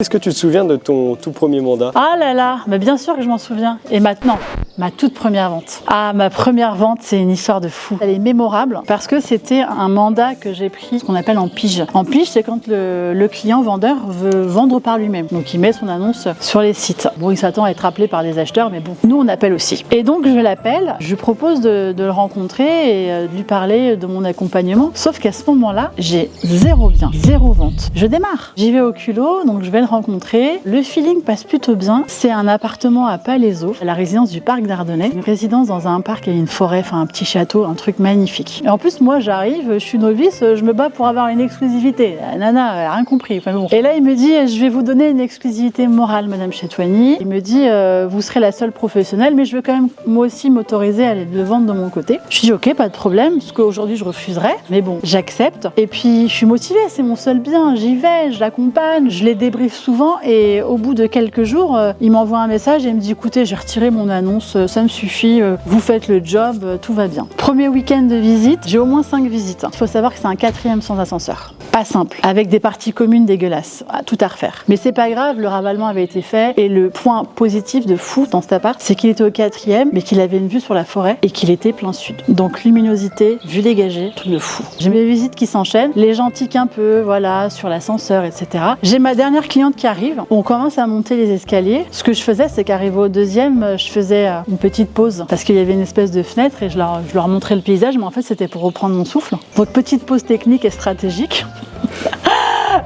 Est-ce que tu te souviens de ton tout premier mandat? Ah là là, mais bien sûr que je m'en souviens. Et maintenant, ma toute première vente. Ah, ma première vente, c'est une histoire de fou. Elle est mémorable parce que c'était un mandat que j'ai pris, ce qu'on appelle en pige. En pige, c'est quand le client vendeur veut vendre par lui-même. Donc il met son annonce sur les sites. Bon, il s'attend à être appelé par des acheteurs, mais bon, nous on appelle aussi. Et donc je l'appelle, je lui propose de le rencontrer et de lui parler de mon accompagnement. Sauf qu'à ce moment-là, j'ai zéro bien, zéro vente. Je démarre. J'y vais au culot, donc je vais le rencontrer. Le feeling passe plutôt bien. C'est un appartement à Palaiseau, à la résidence du parc d'Ardennais. Une résidence dans un parc et une forêt, enfin un petit château, un truc magnifique. Et en plus, moi j'arrive, je suis novice, je me bats pour avoir une exclusivité. La nana, elle a rien compris. Enfin, bon. Et là, il me dit, je vais vous donner une exclusivité morale, Madame Chetouani. Il me dit, vous serez la seule professionnelle, mais je veux quand même moi aussi m'autoriser à aller le vendre de mon côté. Je dis, ok, pas de problème, parce qu'aujourd'hui je refuserais, mais bon, j'accepte. Et puis, je suis motivée, c'est mon seul bien, j'y vais, je l'accompagne, je les débriefe souvent et au bout de quelques jours, il m'envoie un message et il me dit, écoutez, j'ai retiré mon annonce, ça me suffit, vous faites le job, tout va bien. Premier week-end de visite, j'ai au moins 5 visites. Il faut savoir que c'est un 4e sans ascenseur. Pas simple, avec des parties communes dégueulasses, tout à refaire. Mais c'est pas grave, le ravalement avait été fait et le point positif de fou dans cet appart, c'est qu'il était au 4e, mais qu'il avait une vue sur la forêt et qu'il était plein sud. Donc luminosité, vue dégagée, truc de fou. J'ai mes visites qui s'enchaînent, les gens tiquent un peu, voilà, sur l'ascenseur, etc. J'ai ma dernière cliente qui arrive, on commence à monter les escaliers. Ce que je faisais, c'est qu'arrivé au 2e, je faisais une petite pause parce qu'il y avait une espèce de fenêtre et je leur montrais le paysage, mais en fait c'était pour reprendre mon souffle. Donc petite pause technique et stratégique.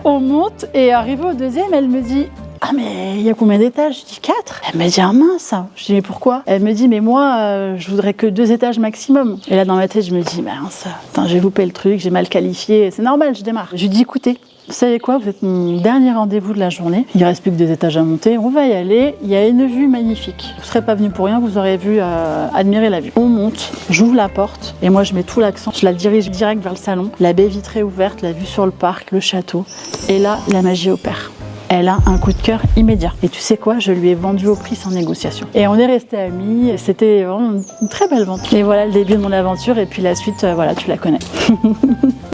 On monte et arrivé au 2e, elle me dit, ah mais il y a combien d'étages? Je dis 4. Elle me dit, ah mince. Je dis, mais pourquoi? Elle me dit, mais moi je voudrais que 2 étages maximum. Et là dans ma tête je me dis, mince, attends, j'ai loupé le truc, j'ai mal qualifié, c'est normal, je démarre. Je lui dis, écoutez, vous savez quoi, vous êtes mon dernier rendez-vous de la journée, il ne reste plus que 2 étages à monter, on va y aller, il y a une vue magnifique. Vous ne serez pas venu pour rien, vous aurez vu admirer la vue. On monte, j'ouvre la porte et moi je mets tout l'accent, je la dirige direct vers le salon, la baie vitrée ouverte, la vue sur le parc, le château, et là la magie opère. Elle a un coup de cœur immédiat. Et tu sais quoi, je lui ai vendu au prix sans négociation. Et on est restés amis, c'était vraiment une très belle vente. Et voilà le début de mon aventure et puis la suite, voilà, tu la connais.